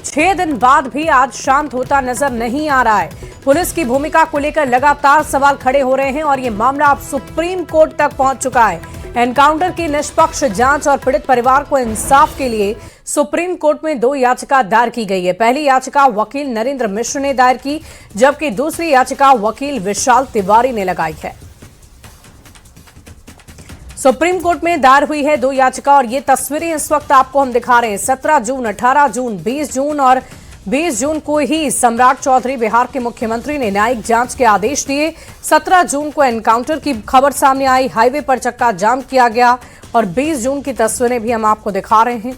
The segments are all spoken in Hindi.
6 दिन बाद भी आज शांत होता नजर नहीं आ रहा है। पुलिस की भूमिका को लेकर लगातार सवाल खड़े हो रहे हैं और ये मामला अब सुप्रीम कोर्ट तक पहुंच चुका है। एनकाउंटर की निष्पक्ष जांच और पीड़ित परिवार को इंसाफ के लिए सुप्रीम कोर्ट में 2 याचिका दायर की गई है। पहली याचिका वकील नरेंद्र मिश्र ने दायर की, जबकि दूसरी याचिका वकील विशाल तिवारी ने लगाई है। सुप्रीम कोर्ट में दायर हुई है 2 याचिका और ये तस्वीरें इस वक्त आपको हम दिखा रहे हैं। 17 जून, 18 जून, 20 जून और 20 जून को ही सम्राट चौधरी बिहार के मुख्यमंत्री ने न्यायिक जांच के आदेश दिए। 17 जून को एनकाउंटर की खबर सामने आई, हाईवे पर चक्का जाम किया गया और 20 जून की तस्वीरें भी हम आपको दिखा रहे हैं।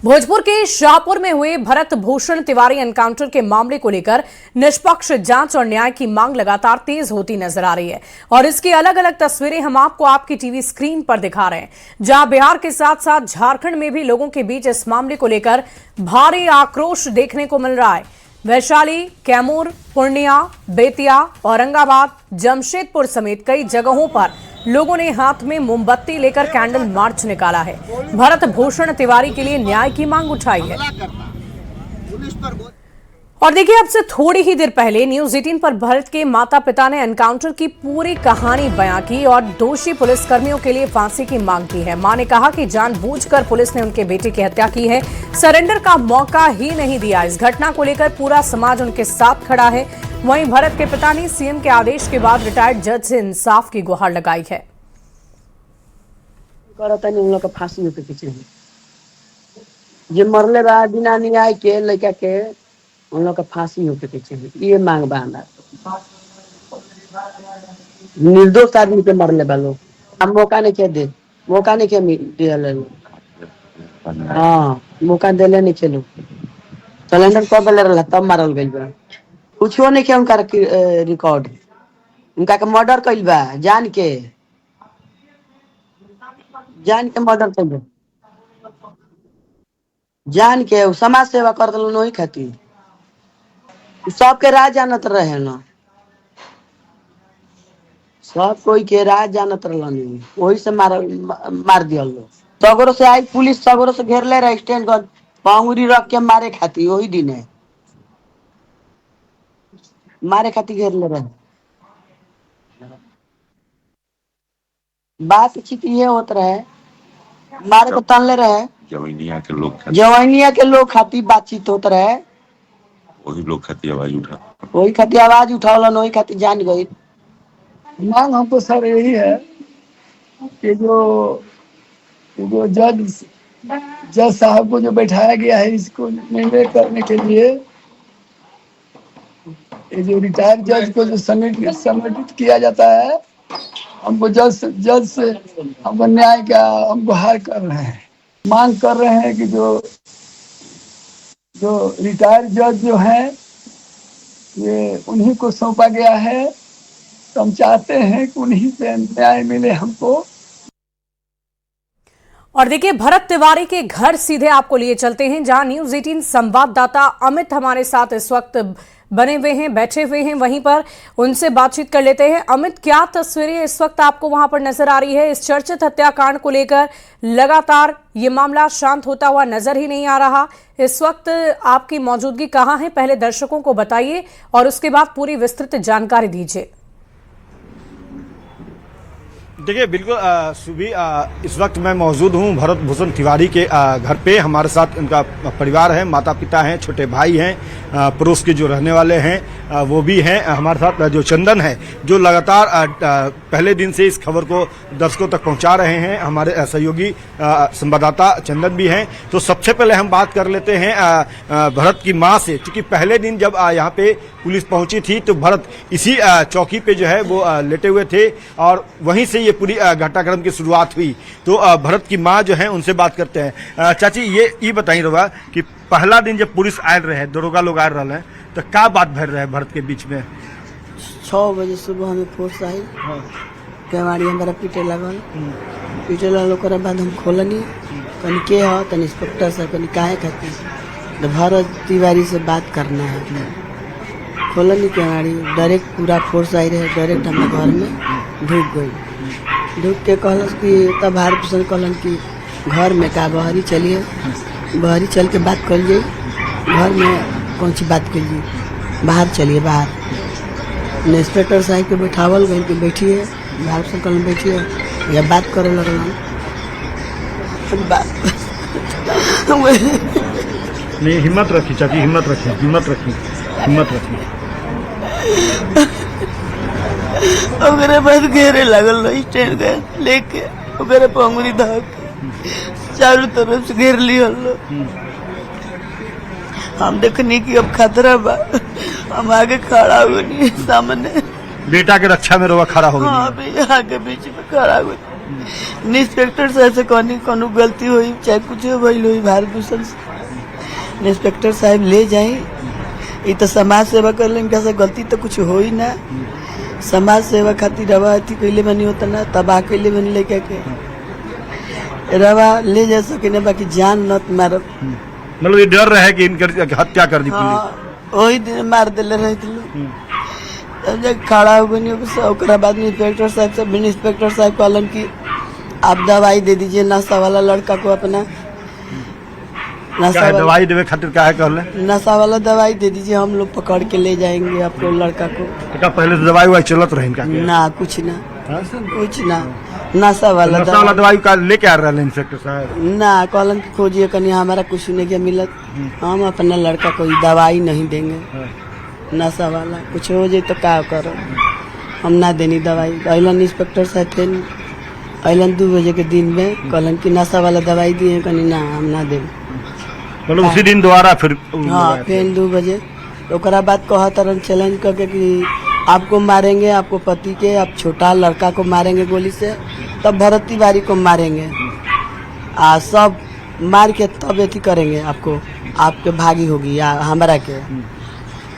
भोजपुर के शाहपुर में हुए भरत भूषण तिवारी एनकाउंटर के मामले को लेकर निष्पक्ष जांच और न्याय की मांग लगातार तेज होती नजर आ रही है और इसकी अलग अलग तस्वीरें हम आपको आपकी टीवी स्क्रीन पर दिखा रहे हैं, जहां बिहार के साथ साथ झारखंड में भी लोगों के बीच इस मामले को लेकर भारी आक्रोश देखने को मिल रहा है। वैशाली, कैमूर, पूर्णिया, बेतिया, औरंगाबाद, जमशेदपुर समेत कई जगहों पर लोगों ने हाथ में मोमबत्ती लेकर कैंडल मार्च निकाला है। भरत भूषण तिवारी के लिए न्याय की मांग उठाई है। और देखिए, अब से थोड़ी ही देर पहले न्यूज 18 पर भरत के माता पिता ने एनकाउंटर की पूरी कहानी बयां की और दोषी पुलिसकर्मियों के लिए फांसी की मांग की है। मां ने कहा कि जानबूझकर पुलिस ने उनके बेटे की हत्या की है, सरेंडर का मौका ही नहीं दिया। इस घटना को लेकर पूरा समाज उनके साथ खड़ा है। वहीं भरत के पिता ने सीएम के आदेश के बाद रिटायर्ड जज से इंसाफ की गुहार लगाई है। उन लोग का फांसी होके पीछे जे मरले बा बिना न्याय के लड़का के उन लोग का फांसी होके पीछे ये मांग बा। निर्दोष आदमी के मरले बा लोग, अब मौका नहीं के दे, मौका नहीं के दिया। हाँ, मौका देले नहीं चलो। सिलेंडर कब ले रहा तब मारल गई बा, कुछ नहीं किया उनका रिकॉर्ड। उनका के मर्डर कइल बा, जान के मर्डर कइल, जान के समाज सेवा कर दिल नहीं खातिर सबके राज जानत रहे ना, सब कोई के राज जानत रहनी, वही से मार दिया लोग। सगरों से आई पुलिस, सगरों से घेर ले रहे स्टैंड गन, पांगुरी रख के मारे खाती वही दिन है मारे खाती घेर ले रहे। बात चित ये होत रहे, मारे को तन ले रहे जवैनिया के लोग खाती बातचीत होत रहे, वही लोग खाती आवाज उठा, वही खाती आवाज उठावला, वही खाती जान गई। मांग हमको सर यही है कि जो जज साहब को जो बैठाया गया है इसको निर्णय करने के लिए, ये जो रिटायर्ड जज को जो संगठित किया जाता है, हमको जज से हमको न्याय का हम गुहार कर रहे हैं, मांग कर रहे हैं कि जो रिटायर्ड जज जो है ये उन्हीं को सौंपा गया है, तो हम चाहते हैं कि उन्हीं से न्याय मिले हमको। और देखिए, भरत तिवारी के घर सीधे आपको लिए चलते हैं, जहां न्यूज 18 संवाददाता अमित हमारे साथ इस वक्त बने हुए हैं, बैठे हुए हैं, वहीं पर उनसे बातचीत कर लेते हैं। अमित, क्या तस्वीरें इस वक्त आपको वहां पर नजर आ रही है? इस चर्चित हत्याकांड को लेकर लगातार ये मामला शांत होता हुआ नजर ही नहीं आ रहा। इस वक्त आपकी मौजूदगी कहाँ है, पहले दर्शकों को बताइए और उसके बाद पूरी विस्तृत जानकारी दीजिए। देखिए, बिल्कुल सुबह इस वक्त मैं मौजूद हूं भरत भूषण तिवारी के घर पे। हमारे साथ उनका परिवार है, माता पिता हैं, छोटे भाई हैं, पड़ोस के जो रहने वाले हैं वो भी हैं। हमारे साथ जो चंदन है, जो लगातार पहले दिन से इस खबर को दर्शकों तक पहुंचा रहे हैं, हमारे सहयोगी संवाददाता चंदन भी हैं। तो सबसे पहले हम बात कर लेते हैं भरत की माँ से, क्योंकि पहले दिन जब यहाँ पे पुलिस पहुंची थी तो भरत इसी चौकी पे जो है वो लेटे हुए थे और वहीं से ये पूरी घटनाक्रम की शुरुआत हुई। तो भरत की माँ जो है उनसे बात करते हैं। चाची, ये बताइए रहा कि पहला दिन जब पुलिस आयल रहे, दरोगा लोग आयल रहे, तो क्या बात भर रहे भरत के बीच में? 6 बजे सुबह हमें फोर्स आई, केवाड़ी हमारा पीटे लगल ओकरा बाद हम खोलनी, कहीं के हो तनी इंस्पेक्टर से कहीं काहे खाती तो भरत तिवारी से बात करना है। खोलनी केवाड़ी, डायरेक्ट पूरा फोर्स आई रहे, डायरेक्ट हमारे घर में ढुक गई। ढुक के कहलस कि तब भारत भूषण कहलन कि घर में का बहरी चलिए, बाहर ही चल के बात कर लीजिए, घर में कौन सी बात कीजिए, बाहर चलिए बाहर। इंस्पेक्टर साहब के बैठावल गए कि बैठिए, बाहर से कल बैठिए या बात करे लगल। नहीं, हिम्मत रखी चाची, हिम्मत रखी, हिम्मत रखी, हिम्मत रखी। ओकरे बाद घेरे लगल स्टैंड गए लेके, ओकरे पंगुरी धक चारों तरफ से घेर लिया। हम देखनी कि अब खतरा बा, हम आगे खड़ा हो गए सामने, बेटा के रक्षा में रोवा खड़ा हो गई। हाँ अभी आगे बीच में खड़ा हो गए। इंस्पेक्टर साहब से कहनी कोनो गलती हुई चाहे कुछ भइल हुई भारत भूषण से, इंस्पेक्टर साहब ले जाई, ये तो समाज सेवा कर लें, कैसे गलती तो कुछ हो ही ना। समाज सेवा खातिर रवा थी कैले बनी होता ना, तबाह कैले बनी लेके के रवा ले जा सके ना, बाकी जान न मारत। मतलब ये डर रहे कि इनकर हत्या कर दी पुलिस। हाँ वही दिन मार दिले रहे थे लोग। तब जब खड़ा हो गई ओकरा बाद में इंस्पेक्टर साहब सब इंस्पेक्टर साहब कहलन कि आप दवाई दे दीजिए नशा वाला लड़का को अपना, क्या दवाई देवे खातिर क्या है कहले? नशा वाला दवाई दे दीजिए, हम लोग पकड़ के ले जाएंगे आपको लड़का को। क्या पहले से दवाई वाई चलत रहे इनका? ना कुछ ना, कुछ ना, नशा वाला दवाई का लेके आ रहे इंस्पेक्टर साहब ना, कहलन की खोजिए कहीं हमारा कुछ नहीं क्या मिलत, हम अपना लड़का को दवाई नहीं देंगे, नशा वाला कुछ हो जाए तो क्या करो, हम ना देनी दवाई। अलन इंस्पेक्टर साहब थे, अलन 2 बजे के दिन में कहलन की नशा वाला दवाई दिए, कहनी ना हम ना दें। मतलब उसी दिन दोबारा फिर? हाँ फिर 2 बजे ओकरा बाद कहा तरन चैलेंज करके कि आपको मारेंगे, आपको पति के, आप छोटा लड़का को मारेंगे गोली से, तब भरत तिवारी को मारेंगे, सब मार के तब अथी करेंगे आपको, आपके भागी होगी या हमारा के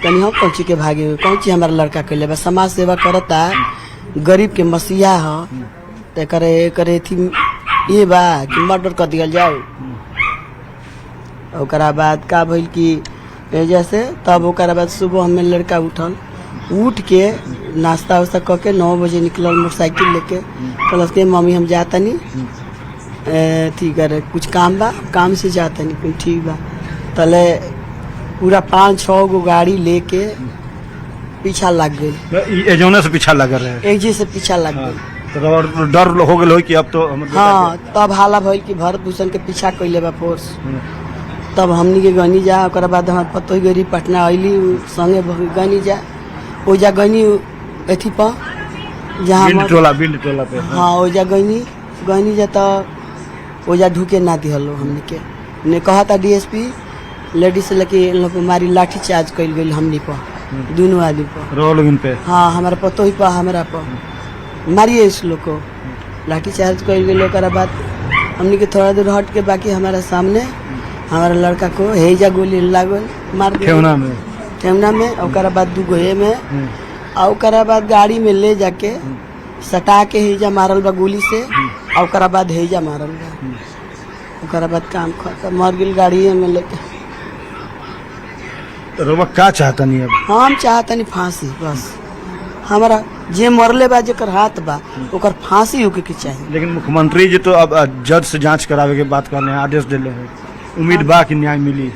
कहीं हम कौन चीज के भागी होगी, कौन चीज हमारा लड़का के लिए समाज सेवा करता है, गरीब के मसीहा है, तो करे थी ये बा कि मर्डर कर दिया जाओ। ओकरा बाद का भइल कि जैसे तब ओकरा बाद सुबह हमें लड़का उठ के नाश्ता वास्ता करके 9 बजे निकलल मोटरसाइकिल लेके, कहल के मम्मी हम जाता नहीं ठीक है कुछ काम बा, काम से जाता नहीं, ठीक बा। तले पूरा 5-6 गो गाड़ी लेके पीछा लग गई, एजोने से पीछा लग रहे, एक जी से पीछा लग गई। तो डर हो गए कि अब तो हाँ तब हाला भइल कि भरत भूषण के पीछा कैले बा फोर्स, तब हमनी के गनी जा, ओकरा बाद हमार पतो गरी पटना अइली संगे गनी जा, ओजा गनी एथी पर जहाँ बिंड टोला पे। हाँ ओजा गनी जा, तो ओजा ढुके ना दिहलो हमने के, ने कहा था डीएसपी लेडीज से लेके लोग मारी लाठी चार्ज कैल गई हमनी पर, दोनों आदमी पर, रोल पे। हाँ हमारा पतो ही पर, हमारा पर मारिए इस लोग को लाठी चार्ज कैल गई। ओकरा बाद हमनी के थोड़ा दूर हट के बाकी हमारा सामने हमारा लड़का को हेजा गोली लागल मार ठेवना में, ओकरा बाद 2 गोहे में, और ओकरा बाद गाड़ी में ले जाके सटा के हेजा मारल बा गोली से, और ओकरा बाद हेजा मारल बा, ओकरा बाद काम खत्म, मर गई गाड़ी में लेके। रोवा का चाहता नहीं अब? हम चाहता नहीं फांसी, बस हमारा जे मरले बा जेकर हाथ बा ओकर फांसी होके के चाहिए। लेकिन मुख्यमंत्री जी तो अब जज से जांच करावे के बात करने आदेश दिले हैं, उम्मीद बा कि न्याय मिली?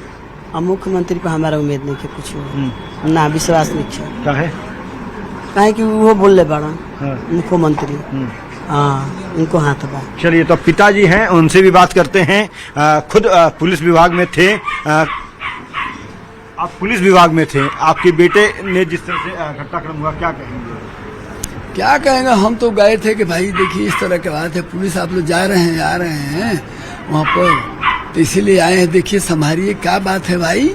अब मुख्यमंत्री पर हमारा उम्मीद नहीं है कुछ ना, विश्वास नहीं है, काहे कि वो बोलले बड़ा मुख्यमंत्री, हाँ उनको हाथ बा। चलिए तो पिताजी हैं, उनसे भी बात करते हैं। खुद पुलिस विभाग में थे, आप पुलिस विभाग में थे, आपके बेटे ने जिस तरह से घटनाक्रम हुआ, क्या कहेंगे? क्या कहेंगे, हम तो गए थे कि भाई देखिए इस तरह की बात है, पुलिस आप लोग जा रहे हैं आ रहे हैं वहाँ पर, तो इसीलिए आए हैं, देखिए संभालिए क्या बात है भाई,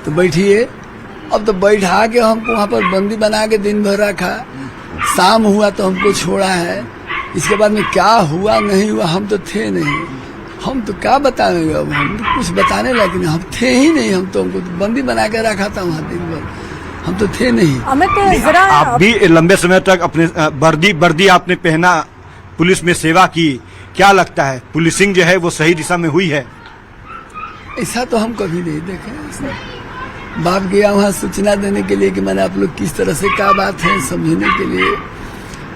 तो बैठिए। अब तो बैठा के हमको वहाँ पर बंदी बना के दिन भर रखा, शाम हुआ तो हमको छोड़ा है, इसके बाद में क्या हुआ नहीं हुआ हम तो थे नहीं, हम तो क्या बताएंगे, अब हम तो कुछ बताने लायक नहीं, हम थे ही नहीं, हम तो हमको बंदी बना के रखा था वहाँ दिन भर, हम तो थे नहीं। अमित जरा आप भी लंबे समय तक अपने वर्दी आपने पहना, पुलिस में सेवा की, क्या लगता है पुलिसिंग जो है वो सही दिशा में हुई है? ऐसा तो हम कभी नहीं देखे, ऐसा बाप गया वहाँ सूचना देने के लिए कि मैंने आप लोग किस तरह से क्या बात है समझने के लिए,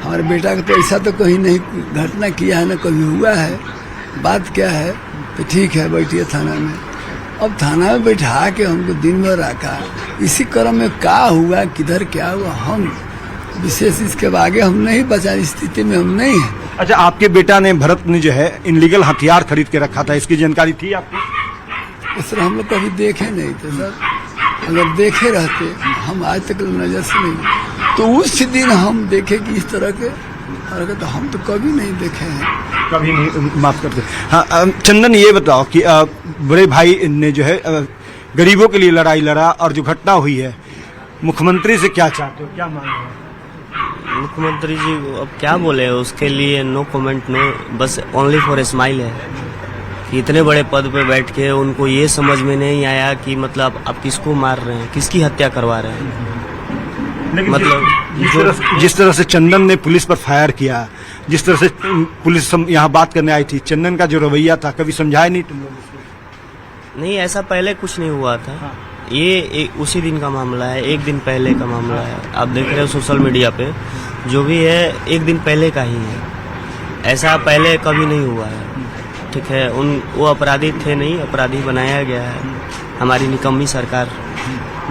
हमारे बेटा का तो ऐसा तो कहीं नहीं घटना किया है, ना कभी हुआ है, बात क्या है, तो ठीक है बैठिए थाना में। अब थाना में बैठा के हमको दिन भर रखा। इसी क्रम में क्या हुआ, किधर क्या हुआ, हम विशेष इसके आगे हम नहीं बचा, स्थिति में हम नहीं है। अच्छा, आपके बेटा ने, भरत ने जो है इनलीगल हथियार खरीद के रखा था, इसकी जानकारी थी आपको? इस तरह हम लोग कभी देखे नहीं थे सर। अगर देखे रहते हम आज तक नजर से नहीं, तो उस दिन हम देखे कि इस तरह के हरकत हम तो कभी नहीं देखे हैं। कभी नहीं, माफ करते। हाँ, चंदन, ये बताओ कि बड़े भाई ने जो है गरीबों के लिए लड़ाई लड़ा, और जो घटना हुई है, मुख्यमंत्री से क्या चाहते हो, क्या मांग रहे हो? मुख्यमंत्री जी अब क्या बोले उसके लिए, नो कमेंट, नो, बस ओनली फॉर स्माइल है कि इतने बड़े पद पे बैठ के उनको ये समझ में नहीं आया कि मतलब आप किसको मार रहे हैं, किसकी हत्या करवा रहे हैं। लेकिन मतलब जिस तरह से चंदन ने पुलिस पर फायर किया, जिस तरह से पुलिस यहाँ बात करने आई थी, चंदन का जो रवैया था, कभी समझाया नहीं तुम लोग? नहीं, ऐसा पहले कुछ नहीं हुआ था। हाँ। ये उसी दिन का मामला है, एक दिन पहले का मामला है। आप देख रहे हो सोशल मीडिया पे जो भी है, एक दिन पहले का ही है, ऐसा पहले कभी नहीं हुआ है। ठीक है, वो अपराधी थे नहीं, अपराधी बनाया गया है, हमारी निकम्मी सरकार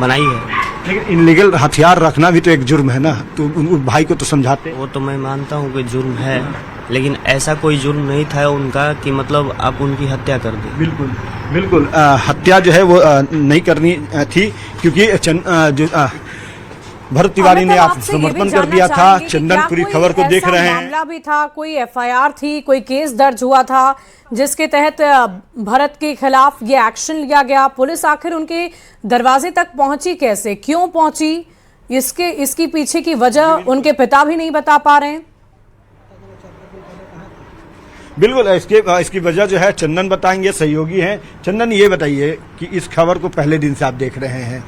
बनाई है। लेकिन इनलीगल हथियार रखना भी तो एक जुर्म है ना, तो उन भाई को तो समझाते। वो तो मैं मानता हूँ कि जुर्म है, लेकिन ऐसा कोई जुर्म नहीं था उनका कि मतलब आप उनकी हत्या कर दें। बिल्कुल बिल्कुल, हत्या जो है वो नहीं करनी थी, क्योंकि भरत तिवारी ने आप समर्पण कर दिया था। चंदन पूरी खबर को देख रहे हैं। मामला भी था, कोई एफआईआर थी, कोई केस दर्ज हुआ था जिसके तहत भरत के खिलाफ ये एक्शन लिया गया। पुलिस आखिर उनके दरवाजे तक पहुंची कैसे, क्यों पहुंची, इसकी पीछे की वजह उनके पिता भी नहीं बता पा रहे हैं। बिल्कुल, इसकी वजह जो है चंदन बताएंगे, सहयोगी हैं। चंदन, ये बताइए कि इस खबर को पहले दिन से आप देख रहे हैं,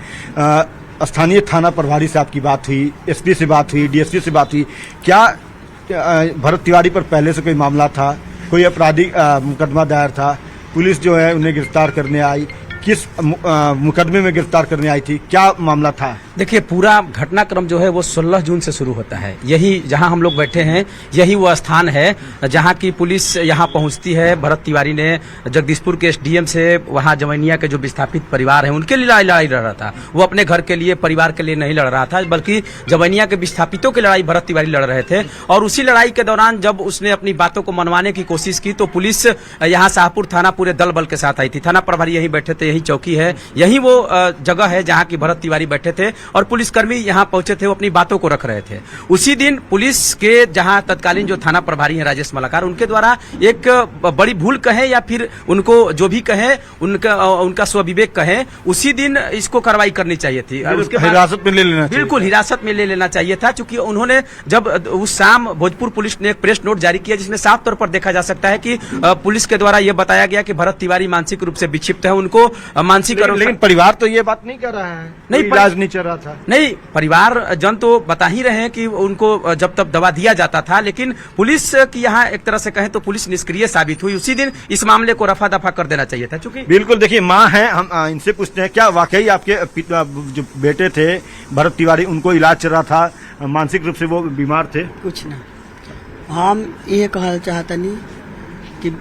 स्थानीय थाना प्रभारी से आपकी बात हुई, एसपी से बात हुई, डीएसपी से बात हुई, क्या भरत तिवारी पर पहले से कोई मामला था, कोई आपराधिक मुकदमा दायर था, पुलिस जो है उन्हें गिरफ्तार करने आई, किस मुकदमे में गिरफ्तार करने आई थी, क्या मामला था? देखिए, पूरा घटनाक्रम जो है वो 16 जून से शुरू होता है। यही जहां हम लोग बैठे हैं, यही वो स्थान है जहां की पुलिस यहां पहुंचती है। भरत तिवारी ने जगदीशपुर के एसडीएम से वहां जवैनिया के जो विस्थापित परिवार हैं उनके लिए लड़ाई लड़ रहा था। वो अपने घर के लिए, परिवार के लिए नहीं लड़ रहा था, बल्कि जवैनिया के विस्थापितों की लड़ाई भरत तिवारी लड़ रहे थे। और उसी लड़ाई के दौरान जब उसने अपनी बातों को मनवाने की कोशिश की तो पुलिस यहाँ शाहपुर थाना पूरे दल बल के साथ आई थी। थाना प्रभारी यहीं बैठे थे, यही चौकी है, यही वो जगह है जहाँ की भरत तिवारी बैठे थे और पुलिसकर्मी यहाँ पहुंचे थे, वो अपनी बातों को रख रहे थे। उसी दिन पुलिस के जहाँ तत्कालीन जो थाना प्रभारी हैं राजेश मलाकार, उनके द्वारा एक बड़ी भूल कहे या फिर उनको जो भी कहे, उनका स्वविवेक कहे, उसी दिन इसको कार्रवाई करनी चाहिए थी। उसके हिरासत में ले लेना, बिल्कुल हिरासत में ले लेना चाहिए था, क्योंकि उन्होंने जब उस शाम भोजपुर पुलिस ने एक प्रेस नोट जारी किया जिसमें साफ तौर पर देखा जा सकता है कि पुलिस के द्वारा यह बताया गया कि भरत तिवारी मानसिक रूप से विक्षिप्त है, उनको मानसिक। लेकिन परिवार तो ये बात नहीं कर रहा है, नहीं, इलाज नहीं चल रहा था। नहीं, परिवार जन तो बता ही रहे हैं कि उनको जब तब दवा दिया जाता था, लेकिन पुलिस की यहाँ एक तरह से कहें तो पुलिस निष्क्रिय साबित हुई। उसी दिन इस मामले को रफा दफा कर देना चाहिए था। चूंकि बिल्कुल, देखिए, माँ है, हम इनसे पूछते हैं, क्या वाकई आपके जो बेटे थे भरत तिवारी, उनको इलाज चल रहा था, मानसिक रूप से वो बीमार थे? कुछ ना, हम ये कहना चाहता नहीं कि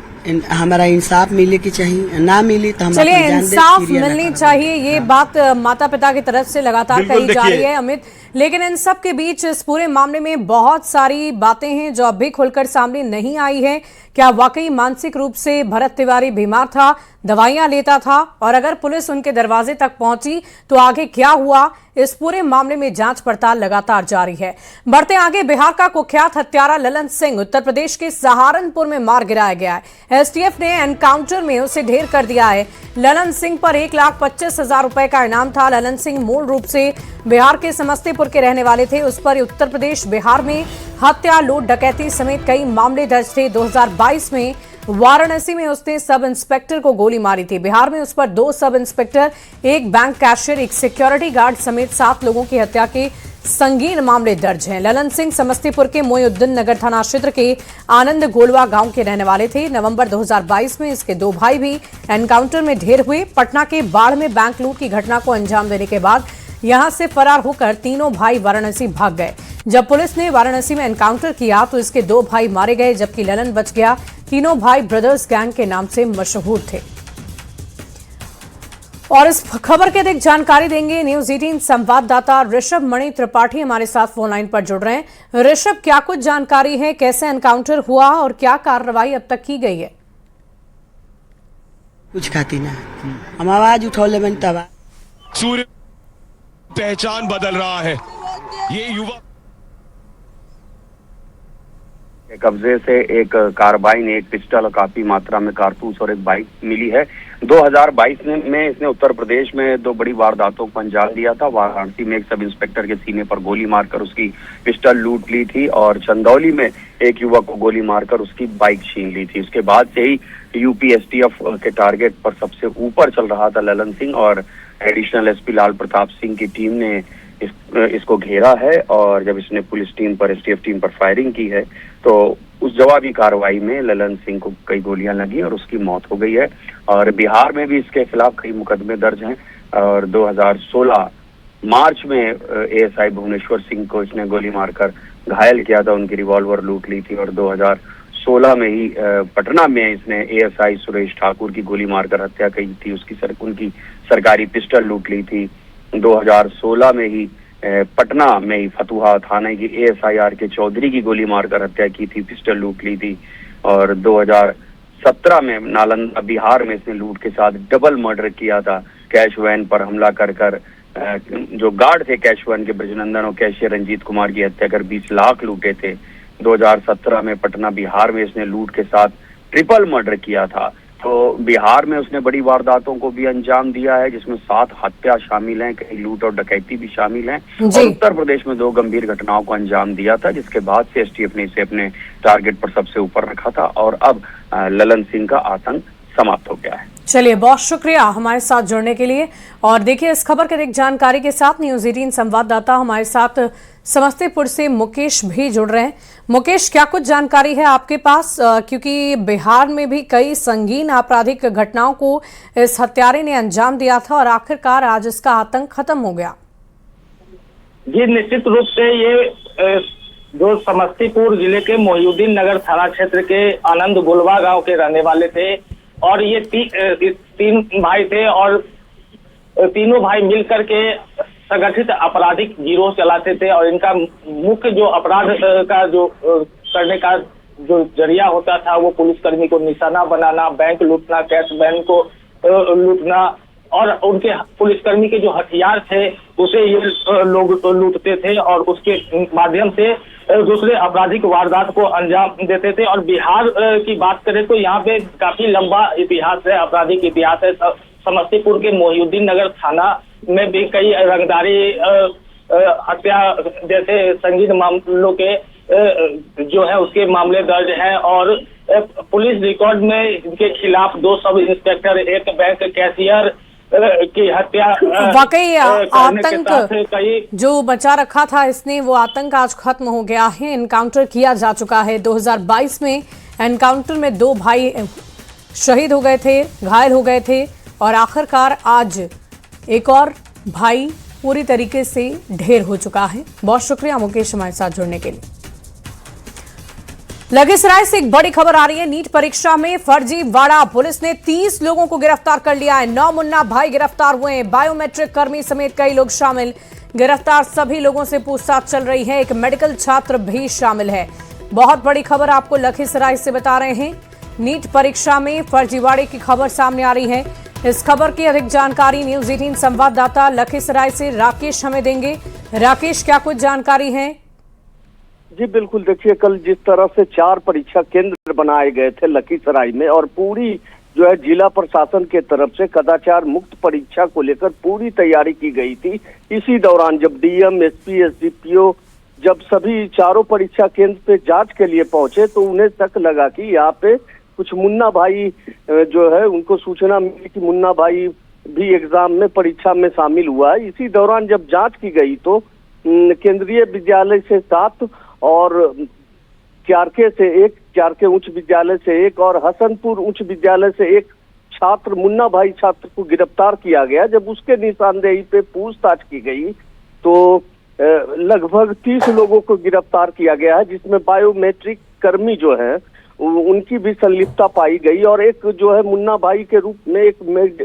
हमारा इंसाफ मिले की चाहिए, ना मिली तो हम चलिए, इंसाफ मिलनी चाहिए, ये बात माता पिता की तरफ से लगातार कही जा रही है अमित। लेकिन इन सब के बीच इस पूरे मामले में बहुत सारी बातें हैं जो अभी खुलकर सामने नहीं आई है। क्या वाकई मानसिक रूप से भरत तिवारी बीमार था, दवाइयां लेता था, और अगर पुलिस उनके दरवाजे तक पहुंची तो आगे क्या हुआ, इस पूरे मामले में जांच पड़ताल लगातार जारी है। बढ़ते आगे, बिहार का कुख्यात हत्यारा ललन सिंह उत्तर प्रदेश के सहारनपुर में मार गिराया गया है। एसटीएफ ने एनकाउंटर में उसे ढेर कर दिया है। ललन सिंह पर 1,25,000 रुपए का इनाम था। ललन सिंह मूल रूप से बिहार के समस्तीपुर के रहने वाले थे। उस पर उत्तर प्रदेश, बिहार में हत्या, लूट, डकैती समेत कई मामले दर्ज थे। 2022 में वाराणसी में उसने सब इंस्पेक्टर को गोली मारी थी। बिहार में उस पर 2 सब इंस्पेक्टर, एक बैंक कैशियर, एक सिक्योरिटी गार्ड समेत 7 लोगों की हत्या के संगीन मामले दर्ज हैं। ललन सिंह समस्तीपुर के मोइनुद्दीन नगर थाना क्षेत्र के आनंद गोलवा गांव के रहने वाले थे। नवंबर 2022 में इसके 2 भाई भी एनकाउंटर में ढेर हुए। पटना के बाढ़ में बैंक लूट की घटना को अंजाम देने के बाद यहां से फरार होकर तीनों भाई वाराणसी भाग गए। जब पुलिस ने वाराणसी में एनकाउंटर किया तो इसके 2 भाई मारे गए, जबकि ललन बच गया। तीनों भाई ब्रदर्स गैंग के नाम से मशहूर थे। और इस खबर की अधिक जानकारी देंगे न्यूज 18 संवाददाता ऋषभ मणि त्रिपाठी हमारे साथ फोन लाइन पर जुड़ रहे हैं। ऋषभ, क्या कुछ जानकारी है, कैसे एनकाउंटर हुआ और क्या कार्रवाई अब तक की गई है? कुछ खाती ना हम आवाज उठौले बन तब सूर्य पहचान बदल रहा है। ये युवा कब्जे से एक कार्बाइन, एक पिस्टल और काफी मात्रा में कारतूस और एक बाइक मिली है। 2022 में इसने उत्तर प्रदेश में 2 बड़ी वारदातों को अंजाम दिया था। वाराणसी में एक सब इंस्पेक्टर के सीने पर गोली मारकर उसकी पिस्टल लूट ली थी और चंदौली में एक युवक को गोली मारकर उसकी बाइक छीन ली थी। उसके बाद से ही यूपी एसटीएफ के टारगेट पर सबसे ऊपर चल रहा था ललन सिंह और एडिशनल एसपी लाल प्रताप सिंह की टीम ने इसको घेरा है और जब इसने पुलिस टीम पर, एसटीएफ टीम पर फायरिंग की है तो उस जवाबी कार्रवाई में ललन सिंह को कई गोलियां लगी और उसकी मौत हो गई है। और बिहार में भी इसके खिलाफ कई मुकदमे दर्ज हैं और 2016 मार्च में एएसआई भुवनेश्वर सिंह को इसने गोली मारकर घायल किया था, उनकी रिवॉल्वर लूट ली थी। और 2016 में ही पटना में इसने एएसआई सुरेश ठाकुर की गोली मारकर हत्या की थी, उनकी सरकारी पिस्टल लूट ली थी। 2016 में ही पटना में ही फतुहा थाने की एएसआई आर.के. चौधरी की गोली मारकर हत्या की थी, पिस्टल लूट ली थी। और 2017 में नालंदा बिहार में इसने लूट के साथ डबल मर्डर किया था। कैश वैन पर हमला कर जो गार्ड थे कैश वैन के ब्रजनंदन और कैशियर रंजीत कुमार की हत्या कर 20 लाख लूटे थे। 2017 में पटना बिहार में इसने लूट के साथ ट्रिपल मर्डर किया था। तो बिहार में उसने बड़ी वारदातों को भी अंजाम दिया है जिसमें 7 हत्या शामिल हैं, कई लूट और डकैती भी शामिल हैं। और उत्तर प्रदेश में 2 गंभीर घटनाओं को अंजाम दिया था जिसके बाद से एसटीएफ ने इसे अपने टारगेट पर सबसे ऊपर रखा था और अब ललन सिंह का आतंक समाप्त हो गया है। चलिए, बहुत शुक्रिया हमारे साथ जुड़ने के लिए। और देखिए, इस खबर के एक जानकारी के साथ न्यूज 18 संवाददाता हमारे साथ समस्तीपुर से मुकेश भी जुड़ रहे हैं। मुकेश, क्या कुछ जानकारी है आपके पास, क्योंकि बिहार में भी कई संगीन आपराधिक घटनाओं को इस हत्यारे ने अंजाम दिया था और आखिरकार आज इसका आतंक खत्म हो गया? जी, निश्चित रूप से ये जो समस्तीपुर जिले के मोहिउद्दीन नगर थाना क्षेत्र के आनंद गुलवा गांव के रहने वाले थे और ये 3 भाई थे और तीनों भाई मिलकर के संगठित आपराधिक गिरोह चलाते थे और इनका मुख्य जो अपराध का जो करने का जो जरिया होता था वो पुलिसकर्मी को निशाना बनाना, बैंक लूटना, कैश वैन को लूटना और उनके पुलिसकर्मी के जो हथियार थे उसे ये लोग लूटते थे और उसके माध्यम से दूसरे आपराधिक वारदात को अंजाम देते थे। और बिहार की बात करें तो यहाँ पे काफी लंबा इतिहास है, आपराधिक इतिहास है। समस्तीपुर के मोहिउद्दीन नगर थाना में भी कई रंगदारी हत्या जैसे संगीन मामलों के जो है उसके मामले दर्ज हैं और पुलिस रिकॉर्ड में इनके खिलाफ 2 सब इंस्पेक्टर, 1 बैंक कैशियर की हत्या वाकई आतंक जो बचा रखा था इसने, वो आतंक आज खत्म हो गया है। एनकाउंटर किया जा चुका है। 2022 में एनकाउंटर में 2 भाई शहीद हो गए थे, घायल हो गए थे और आखिरकार आज एक और भाई पूरी तरीके से ढेर हो चुका है। बहुत शुक्रिया मुकेश हमारे साथ जुड़ने के लिए। लखीसराय से एक बड़ी खबर आ रही है। नीट परीक्षा में फर्जीवाड़ा, पुलिस ने 30 लोगों को गिरफ्तार कर लिया है। 9 मुन्ना भाई गिरफ्तार हुए हैं, बायोमेट्रिक कर्मी समेत कई लोग शामिल। गिरफ्तार सभी लोगों से पूछताछ चल रही है। एक मेडिकल छात्र भी शामिल है। बहुत बड़ी खबर आपको लखीसराय से बता रहे हैं। नीट परीक्षा में फर्जीवाड़े की खबर सामने आ रही है। इस खबर की अधिक जानकारी न्यूज 18 संवाददाता लखीसराय से राकेश हमें देंगे। राकेश, क्या कुछ जानकारी है? जी बिल्कुल, देखिए कल जिस तरह से 4 परीक्षा केंद्र बनाए गए थे लखीसराय में और पूरी जो है जिला प्रशासन के तरफ से कदाचार मुक्त परीक्षा को लेकर पूरी तैयारी की गई थी। इसी दौरान जब डीएम, एसपी, एसडीपीओ जब सभी 4 परीक्षा केंद्र पे जांच के लिए पहुंचे तो उन्हें शक लगा कि यहाँ पे कुछ मुन्ना भाई जो है उनको सूचना मिली कि मुन्ना भाई भी एग्जाम में परीक्षा में शामिल हुआ है। इसी दौरान जब जांच की गई तो केंद्रीय विद्यालय से 7 और क्यारके से 1, क्यारके उच्च विद्यालय से 1 और हसनपुर उच्च विद्यालय से 1 छात्र, मुन्ना भाई छात्र को गिरफ्तार किया गया। जब उसके निशानदेही पे पूछताछ की गई तो लगभग 30 लोगों को गिरफ्तार किया गया है जिसमें बायोमेट्रिक कर्मी जो है उनकी भी संलिप्तता पाई गई। और एक जो है मुन्ना भाई के रूप में एक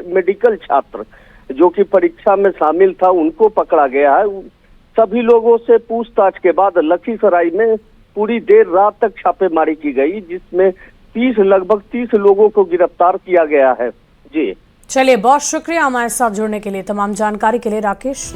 मेडिकल छात्र जो कि परीक्षा में शामिल था, उनको पकड़ा गया है। सभी लोगों से पूछताछ के बाद लखीसराय में पूरी देर रात तक छापेमारी की गई, जिसमें लगभग 30 लोगों को गिरफ्तार किया गया है। जी चलिए, बहुत शुक्रिया हमारे साथ जुड़ने के लिए, तमाम जानकारी के लिए राकेश।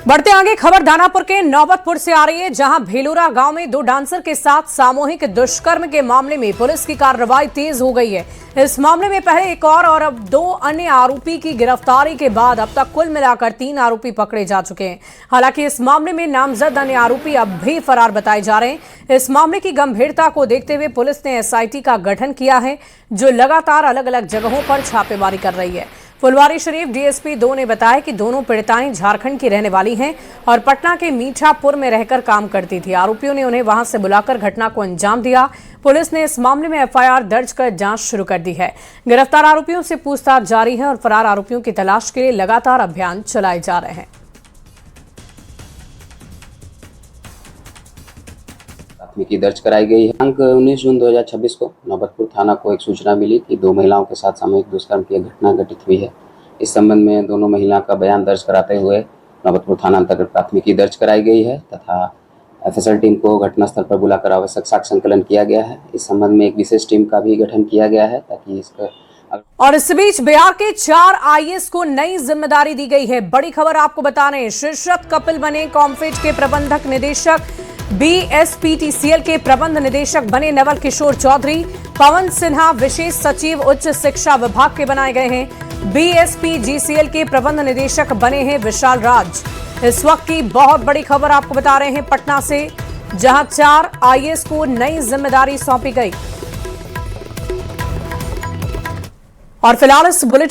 बढ़ते आगे, खबर दानापुर के नौबतपुर से आ रही है, जहां भेलूरा गांव में 2 डांसर के साथ सामूहिक दुष्कर्म के मामले में पुलिस की कार्रवाई तेज हो गई है। इस मामले में पहले एक और अब 2 अन्य आरोपी की गिरफ्तारी के बाद अब तक कुल मिलाकर 3 आरोपी पकड़े जा चुके हैं। हालांकि इस मामले में नामजद अन्य आरोपी अब भी फरार बताए जा रहे हैं। इस मामले की गंभीरता को देखते हुए पुलिस ने SIT का गठन किया है, जो लगातार अलग अलग जगहों पर छापेमारी कर रही है। फुलवारी शरीफ DSP 2 ने बताया कि दोनों पीड़िताएं झारखंड की रहने वाली हैं और पटना के मीठापुर में रहकर काम करती थी। आरोपियों ने उन्हें वहां से बुलाकर घटना को अंजाम दिया। पुलिस ने इस मामले में FIR दर्ज कर जांच शुरू कर दी है। गिरफ्तार आरोपियों से पूछताछ जारी है और फरार आरोपियों की तलाश के लिए लगातार अभियान चलाए जा रहे हैं। प्राथमिकी दर्ज कराई गई है। दिनांक 19 जून 2026 को नौबतपुर थाना को एक सूचना मिली कि 2 महिलाओं के साथ सामूहिक दुष्कर्म की घटना घटित हुई है। इस संबंध में दोनों महिला का बयान दर्ज कराते हुए नौबतपुर थाना अंतर्गत प्राथमिकी दर्ज कराई गई है तथा FSL टीम को घटनास्थल पर बुलाकर आवश्यक साक्ष्य संकलन किया गया है। इस संबंध में एक विशेष टीम का भी गठन किया गया है ताकि इसका। और इस बीच बिहार के 4 IAS को नई जिम्मेदारी दी गई है। बड़ी खबर आपको बता रहे हैं, शीर्षत कपिल बने कॉम्फेड के प्रबंधक निदेशक, BSPTCL के प्रबंध निदेशक बने नवल किशोर चौधरी। पवन सिन्हा विशेष सचिव उच्च शिक्षा विभाग के बनाए गए हैं। BSPGCL के प्रबंध निदेशक बने हैं विशाल राज। इस वक्त की बहुत बड़ी खबर आपको बता रहे हैं पटना से, जहां 4 IAS को नई जिम्मेदारी सौंपी गई। और फिलहाल इस बुलेटिन